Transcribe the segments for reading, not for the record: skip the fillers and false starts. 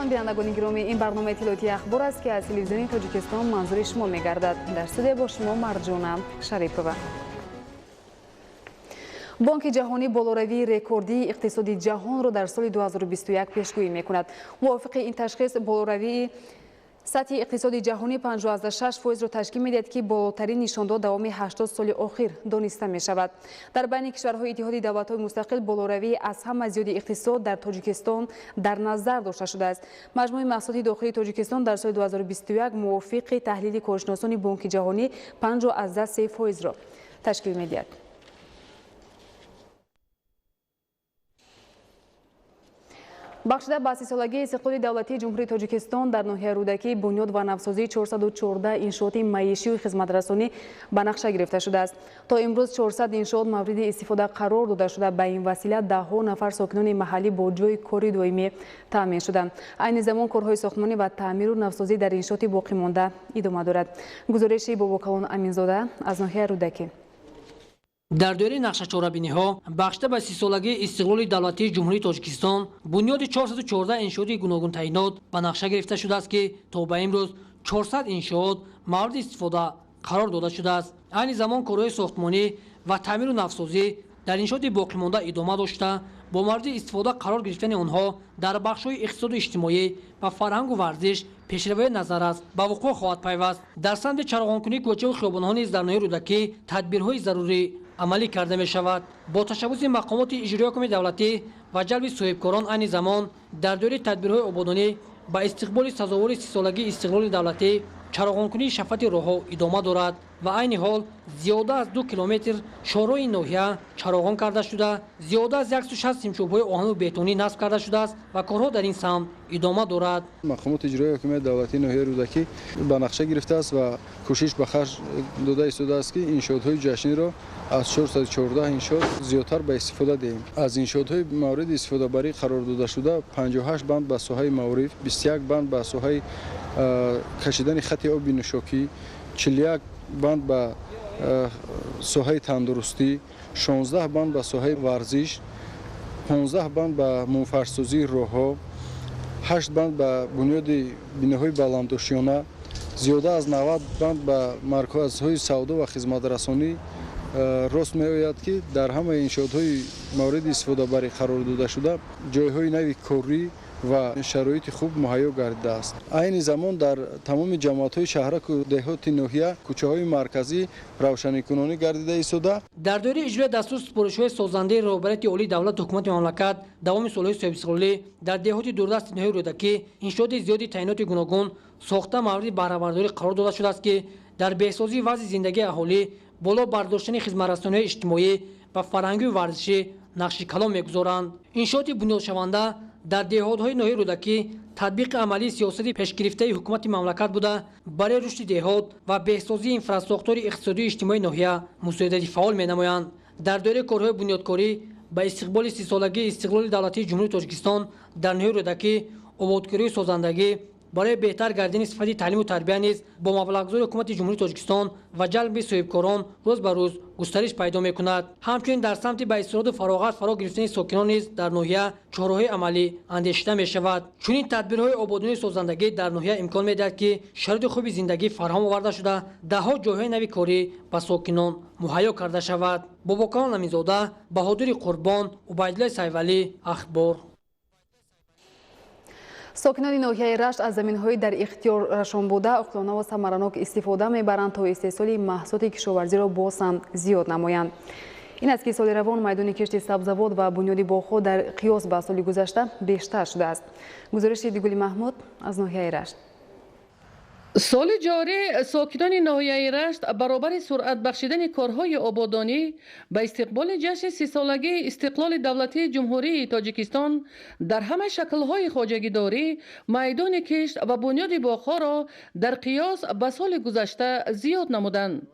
سلام بینندگان گرامی، این برنامه اطلاعاتی اخبار است که از تلویزیون تاجیکستان منظور شما می‌گردد. در استودیو با شما مرجان شریفова. بانک جهانی بالوروی رکوردی اقتصادی جهان را در سال 2021 پیشگویی می‌کند. موافق این تشخیص بالوروی سطح اقتصادی جهانی 5.6% را تشکیل می‌دهد که بالاترین نشانداد دوام 80 سال اخیر دانسته می‌شود. در بین کشورهای اتحادیه دولت‌های مستقل بالوروی از همه زیاد اقتصاد در تاجیکستان در نظر داشته شده است. مجموع محصولات داخلی تاجیکستان در سال 2021 موافق تحلیل کارشناسان بانک جهانی 5.3% را تشکیل می‌دهد. بخشیده به 30 سالگی استقلال دولتی جمهوری تاجیکستان در ناحیه رودکی بنیاد و نوسازی 414 انشاءات معیشی و خدمترسانی به نقشه گرفته شده است. تا امروز 400 انشاءات مورد استفاده قرار داده شده. به این وسیله 10 نفر ساکنان محلی با جای کاری دائمی تامین شدند. عین زمان کارهای ساختمانی و تعمیر و نوسازی در انشاءات باقی مانده ادامه دارد. گزارش باباکلان امینزاده از ناحیه رودکی. در دوره نقشه‌چاره‌بینی‌ها بخشیده به 30 سالگی استقلال دولتی جمهوری تاجیکستان بنیاد 414 انشاءات گوناگون تعیینات به نقشه گرفته شده است که تا به امروز 400 انشاءات مورد استفاده قرار داده شده است. عین زمان کارهای ساختمانی و تعمیر و نوسازی در انشاءات باقی مانده ادامه داشته با مورد استفاده قرار گرفتن آنها در بخش‌های اقتصاد و اجتماعی و فرهنگ و ورزش پیشروی نظر است به وقوع خواهد پیوست. در سمت چراغانکنی کوچه و خیابان‌ها نیز در ناحیه رودکی تدبیرهای ضروری عملی کرده می شود. با تشبث مقامات اجرایی حکومت دولتی و جلب صاحبکاران عین زمان در دوره تدبیرهای آبادانی با استقبال سزاوار 30 سالگی استقلال دولتی چراغانکنی شفت راه‌ها ادامه دارد و عین حال زیاده از 2 کیلومتر شاهراه ناحیه چراغان کرده شده، زیاده از 160 سیمچوب‌های آهن و بتونی نصب کرده شده است و کارها در این سمت ادامه دارد. مقامات اجرایی حکومت دولتی ناحیه رودکی به نقشه گرفته است و کوشش به خرج داده ایستاده است که انشاءات‌های جشنی را از 414 انشاء زیادتر به استفاده دهیم. از انشاءات‌های مورد استفاده بری قرار داده شده 58 بند به ساحه معارف، 21 بند به ساحه کشیدن خط آبی نوشاکی، 41 بند به ساحه تندرستی، 16 بند به ساحه ورزش، 15 بند به منفردسازی راه‌ها، 8 بند به بنیاد بناهای بلندداشتیانه، زیاده از 90 بند به مرکزهای سودا و خدمترسانی راست می‌آید که در همه انشاءات‌های مورد استفاده بری قرار داده شده جای‌های نوی کاری و شرایط خوب مهیا گردیده است. عین زمان در تمام جماعت‌های شهرک و دهات ناحیه کوچه‌های مرکزی روشنی‌کنانی گردیده ایستاده. در دوره اجرای دستور سپارش‌های سازنده رهبریت عالی دولت حکومت مملکت دوام سال‌های صاحب‌استقلالی در دهات دوردست ناحیه رودکی انشاءات زیادی تعیینات گوناگون ساخته مورد بهره‌برداری قرار داده شده است که در بهسازی وضع زندگی اهالی بالا برداشتن خدمت‌رسانی‌های اجتماعی و فرهنگی و ورزشی نقش کلان می‌گذارند. انشاءات بنیادشونده در دهات‌های ناحیه رودکی تطبیق عملی سیاست پیشگرفته حکومت مملکت بوده برای رشد دهات و بهسازی انفراستراکچور اقتصادی و اجتماعی ناحیه مساعدت فعال می‌نمایند. در دوره کارهای بنیادکاری با استقبال 30 سالگی استقلال دولتی جمهوری تاجیکستان در ناحیه رودکی آبادکاری و سازندگی برای بهتر گردیدن صفت تعلیم و تربیت نیز با مبلغ‌گذاری حکومت جمهوری تاجیکستان و جلب صاحبکاران روز به روز گسترش پیدا می‌کند. همچنین در سمت به استفاده فراغت فرا گرفتن ساکنان نیز در ناحیه چاره‌های عملی اندیشیده می‌شود. چنین تدبیرهای آبادانی سازندگی در ناحیه امکان می‌دهد که شرایط خوب زندگی فراهم آورده شده ده‌ها جای‌های نوی کاری به ساکنان مهیا کرده شود. باباکان امیرزاده، بهادر قربان، عبیدالله سیفعلی، اخبار. ساکنان ناحیه رشت از زمین‌های در اختیارشان بوده عاقلانه و ثمرناک استفاده می‌برند تا استحصال محصولات کشاورزی را باز هم زیاد نمایند. این است که سال روان میدان کشت سبزوات و بنیاد باغ‌ها در قیاس به سال گذشته بیشتر شده است. گزارش دیگلی محمود از ناحیه رشت. سال جاری ساکنان ناحیه رشت برابر سرعت بخشیدن کارهای آبادانی به استقبال جشن 30 سالگی استقلال دولتی جمهوری تاجیکستان در همه شکل‌های خواجگیداری میدان کشت و بنیاد باغ‌ها را در قیاس به سال گذشته زیاد نمودند.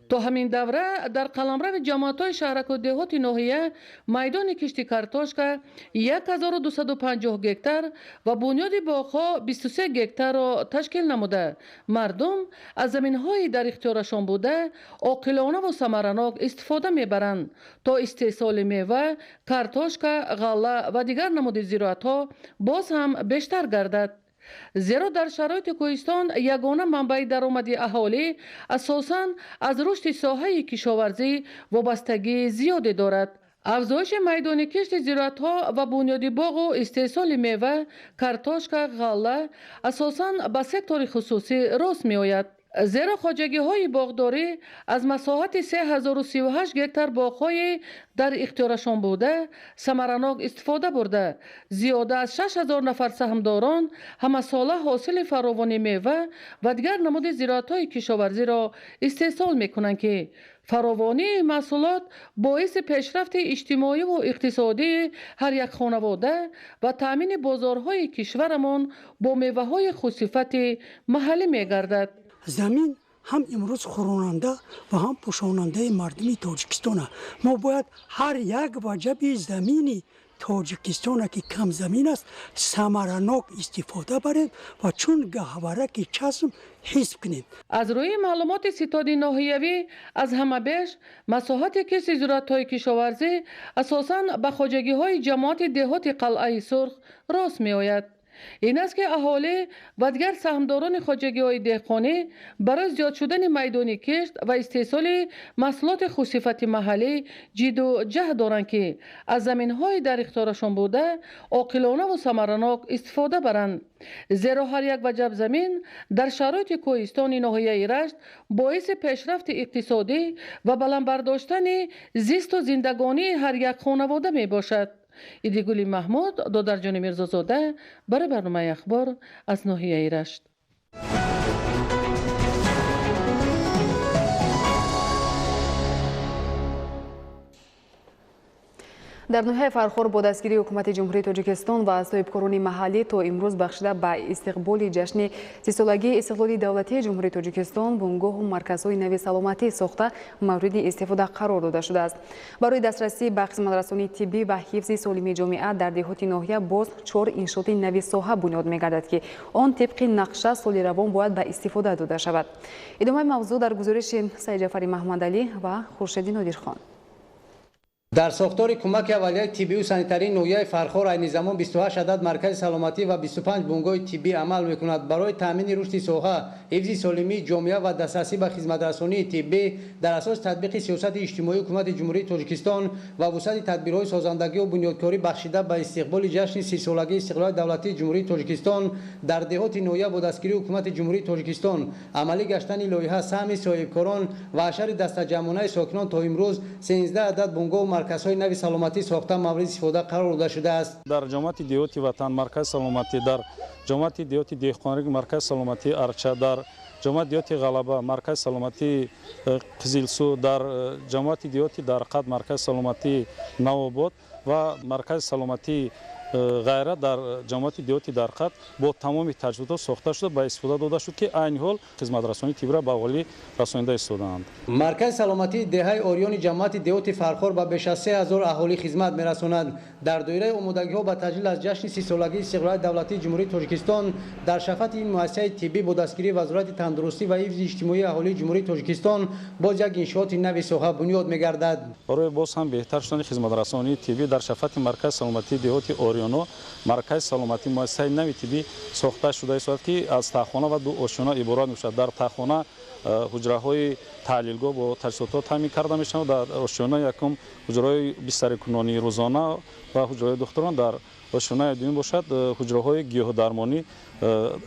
تو همین دوره در قلمرو جماعت‌های شهرک و دهات ناحیه میدان کشت کارتوشکا 1250 گکتار و بنیاد باغ‌ها 23 گکتار را تشکیل نموده. مردم از زمین‌های در اختیارشان بوده عاقلانه و ثمرناک استفاده می‌برند تا استحصال میوه، کارتوشکا، غله و دیگر نمود زراعت‌ها باز هم بیشتر گردد. زیرا در شرایط کوهستان یگانه منبع درآمدی اهالی اساساً از رشد ساحه کشاورزی وابستگی زیادی دارد. افزایش میدان کشت زراعت‌ها و بنیاد باغ و استحصال میوه، کارتوشکا، غله اساساً به سکتور خصوصی راست می‌آید. زیرا خواجگی‌های باغداری از مساحت 3038 گکتار باغ‌های در اختیارشان بوده ثمرناک استفاده برده. زیاده از 6000 نفر سهامداران همه ساله حاصل فراوان میوه و دیگر نمود زراعت‌های کشاورزی را استحصال می‌کنند که فراوانی محصولات باعث پیشرفت اجتماعی و اقتصادی هر یک خانواده و تأمین بازارهای کشورمان با میوه‌های خوش‌صفت محلی می‌گردد. زمین هم امروز خوراننده و هم پوشاننده مردم تاجیکستان است. ما باید هر یک وجب زمینی تاجیکستان که کم زمین است ثمرناک استفاده بریم و چون گهواره چشم حفظ کنیم. از روی معلومات ستاد ناحیوی از همه بیش مساحت کسب زراعت‌های کشاورزی اساساً به خواجگی‌های جماعت دهات قلعه سرخ راست می‌آید. این است که اهالی و دیگر سهامداران خواجگی‌های دهقانی برای زیاد شدن میدان کشت و استحصال محصولات خوش‌صفت محلی جد و جهد دارند که از زمین‌های در اختیارشان بوده عاقلانه و ثمرناک استفاده برند. زیرا هر یک وجب زمین در شرایط کوهستان ناحیه رشت باعث پیشرفت اقتصادی و بلند برداشتن زیست و زندگانی هر یک خانواده می باشد. ایدیگولی محمود، دادرجان میرزازاده، برای برنامه اخبار از ناحیه رشت. در ناحیه فرخور با دستگیری حکومت جمهوری تاجیکستان و صاحبکاران محلی تا امروز بخشیده به استقبال جشن 30 سالگی استقلال دولتی جمهوری تاجیکستان بنگاه و مرکزهای نوی سلامتی ساخته مورد استفاده قرار داده شده است. برای دسترسی به خدمت‌رسانی طبی و حفظ سالمی جامعه در دهات ناحیه باز 4 انشاءات نوی ساحه بنیاد می‌گردد که آن طبق نقشه سال روان باید به استفاده داده شود. ادامه موضوع در گزارش سید جعفری محمدعلی و خورشید نادرخان. در ساختار کمک اولیه طبی و سانیتری ناحیه فرخار عین زمان 28 عدد مرکز سلامتی و 25 بنگاه طبی عمل می‌کند. برای تامین رشد ساحه، حفظ سالمی جامعه و دسترسی به خدمت‌رسانی طبی در اساس تطبیق سیاست اجتماعی حکومت جمهوری تاجیکستان و وسعت تدبیرهای سازندگی و بنیادکاری بخشیده به استقبال جشن 30 سالگی استقلال دولتی جمهوری تاجیکستان در دهات ناحیه با دستگیری حکومت جمهوری تاجیکستان عملی گشتن لایحه سهم صاحبکاران و اشر دستجمعانه ساکنان تا امروز 13 عدد بنگاه مرکزهای نوی سلامتی ساخته مورد استفاده قرار داده شده است. در جماعت دهاتی وطن مرکز سلامتی، در جماعت دهاتی دهقانی مرکز سلامتی ارچه، در جماعت دهاتی غلبه مرکز سلامتی قزلسو، در جماعت دهاتی درقد مرکز سلامتی نوآباد و مرکز سلامتی غیره در جماعت دهاتی درقد با تمام تجهیزات ساخته شده به استفاده داده شد که عین حال خدمت رسانی طبی را به اهالی رسانیده استادند. مرکز سلامتی دهه اوریان جماعت دهات فرخار به بیش از 3000 اهالی خدمت می‌رساند. در دایره آمادگی‌ها به تجلیل از جشن 30 سالگی استقلال دولتی جمهوری تاجیکستان در شفاعت این مؤسسه طبی با دستگیری وزارت تندرستی و حفظ اجتماعی اهالی جمهوری تاجیکستان باز یک انشاءات نوی ساحه بنیاد می‌گردد. برای باز هم بهتر شدن خدمت رسانی طبی در شفاعت مرکز سلامتی دهات اوریانو مرکز سلامتی مؤسسه نوی طبی ساخته شده است که از تخانه و دو آشیانه عبارت می‌شود. در تخانه حجره‌های تحلیلگاه با تجهیزات تامین کرده می‌شوند. در آشیانه یکم حجره‌های بسترکنانی روزانه و حجره دختران، در آشیانه دوم باشد حجره‌های گیاه‌درمانی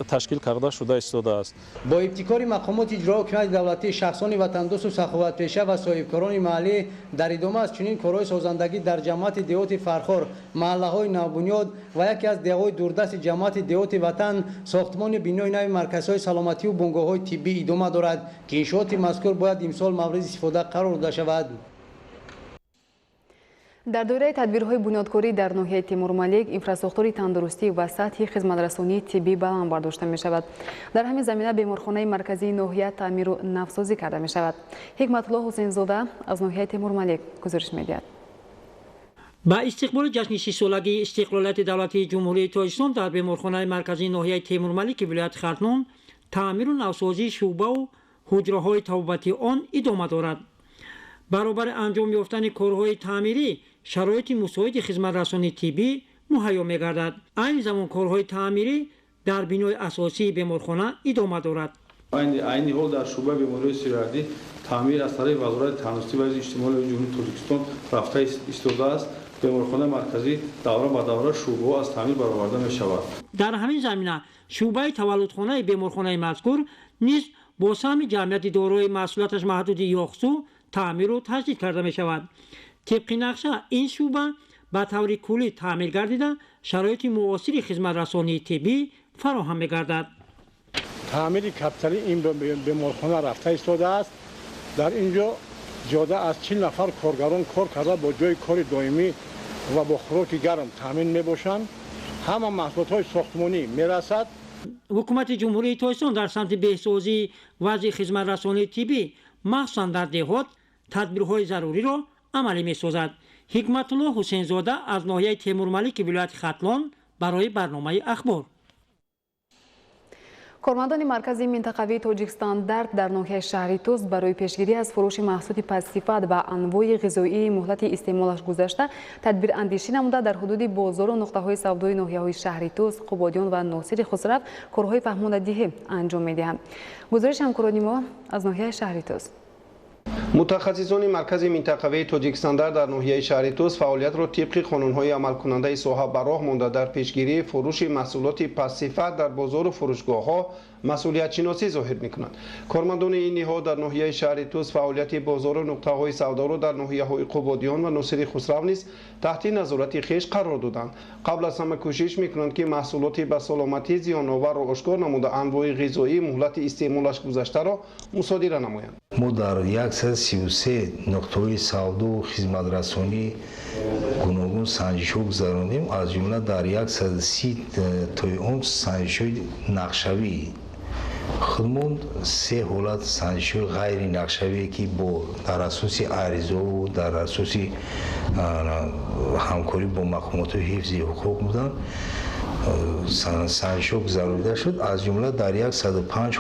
تشکیل کرده شده ایستاده است. با ابتکار مقامات اجرایی حکومت دولتی، شخصان وطندوست و سخاوتپیشه و صاحبکاران محلی در ادامه از چنین کارهای سازندگی در جماعت دهات فرخار، محله‌های نوبنیاد و یکی از دهه‌های دوردست جماعت دهات وطن ساختمان بنای نوی مرکزهای سلامتی و بنگاه‌های طبی ادامه دارد که انشاءات مذکور باید امسال مورد استفاده قرار داده شود. در دوره تدبیرهای بنیادکاری در ناحیه تیمورملیک اینفراستراکچور تندرستی و سطح خدمترسانی طبی بلند برداشته می شود. در همین زمینه بیمارخانه مرکزی ناحیه تعمیر و نوسازی کرده می شود. حکمت الله حسین زاده از ناحیه تیمورملیک گزارش می دهد. با استقبال جشن 6 سالگی استقلالیت دولتی جمهوری تاجیکستان در بیمارخانه مرکزی ناحیه تیمورملیک ولایت خرطوم تعمیر و نوسازی شعبه و حجره‌های طبابتی آن ادامه دارد. برابر انجام یافتن کارهای تعمیری شرایط مساعد خدمترسانی طبی مهیا می‌گردد. این زمان کارهای تعمیری در بنای اساسی بیمارخانه ادامه دارد. این حال در شعبه بیماری سیرردی تعمیر از طریق وزارت تندرستی و اجتماعی جمهوری تاجیکستان رفته ایستاده است. بیمارخانه مرکزی دوره به دوره شعبه از تعمیر برآورده می‌شود. در همین زمینه شعبه تولدخانه بیمارخانه مذکور نیز با سهم جمعیت دارای مسئولیتش محدود یاخسو تعمیر و تجدید کرده می شود. طبق نقشه این شعبه به طور کلی تعمیر گردیده شرایط معاصر خدمترسانی طبی فراهم می گردد. تعمیر کپسولی این بیمارخانه رفته ایستاده است. در اینجا زیاده از 40 نفر کارگران کار کرده با جای کار دائمی و با خوراک گرم تامین می باشند. همه محصولات های ساختمانی می رسد. حکومت جمهوری تاجیکستان در سمت بهسازی وضع خدمترسانی طبی مخصوصا در دهات تدبیرهای ضروری را عملی می سازد. حکمت الله حسین زاده از ناحیه تیمورملیک ولایت خرطوم برای برنامه اخبار. کارمندان مرکزی منطقوی تاجیکستان در ناحیه شهری توست برای پیشگیری از فروش محصولات پس‌صفت و انواع غذایی مهلت استعمالش گذشته تدبیر اندیشی نموده در حدود بازار و نقطه‌های سودای ناحیه‌های شهری توست، قبادیان و ناصر خسرو کارهای فهماندهی انجام می‌دهند. گزارش همکاران ما از ناحیه شهری توست. متخصصان مرکز منطقوی تاجیکستان در ناحیه شهری توست فعالیت را طبق قانون‌های عمل کننده ساحه به راه مانده در پیشگیری فروش محصولات پس‌صفت در بازار و فروشگاه‌ها مسئولیت شناسی ظاهر می‌کنند. کارمندان این نهاد در ناحیه شهری توست فعالیت بازار و نقطه‌های سودا را در ناحیه‌های قبادیان و ناصر خسرو نیز تحت نظارت خویش قرار دادند. قبل از همه کوشش می‌کنند که محصولات به سلامتی زیان‌آور را آشکار نموده انواع غذایی مهلت استعمالش گذشته را مصادره نمایند. ما در 133 نقطه‌های سودا و خدمترسانی گوناگون سنجش‌ها گذراندیم. از جمله در 130 تای آن سنجش‌های نقشه‌ای خودمون 3 حالت سنجش‌های غیر نقشه‌ای که با در اساس عریضه و در اساس همکاری با مقامات حفظ حقوق بودن سنجش‌ها گذرانده شد. از جمله در 105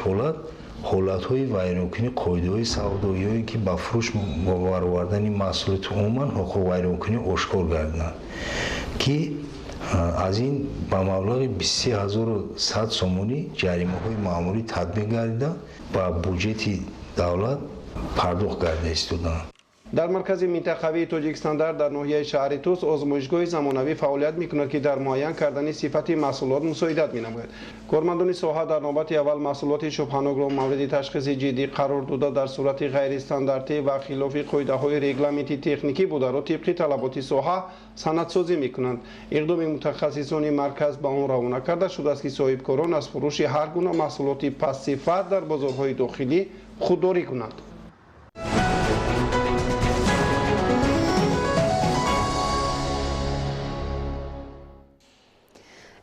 حالت‌های ویرانکنی قاعده‌های سودایی که با فروش و برآوردن محصولات عموما حقوق ویرانکنی آشکار گردیدند که از این با مبلغ 23100 سومونی جریمه‌های معمولی تطبیق گردیده و بودجه دولت پرداخت گردیده ایستادند. در مرکز منطقوی تاجیکستان در ناحیه شهری توست آزمایشگاه زمانوی فعالیت می‌کند که در معین کردن صفت محصولات مساعدت می‌نماید. کارمندان ساحه در نوبت اول محصولات شبهه‌ناک را مورد تشخیص جدی قرار داده در صورت غیر استانداردی و خلاف قاعده‌های رگلامنتی تکنیکی بوده را طبق طلبات ساحه سندسازی می‌کنند. اقدام متخصصان مرکز به آن روانه کرده شده است که صاحبکاران از فروش هر گونه محصولات پس‌صفت در بازارهای داخلی خودداری کنند.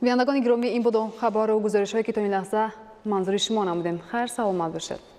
بینندگان گرامی این بود خبر و گزارش‌هایی که تا این لحظه منظور شما نمودیم. خیر سلامت باشید.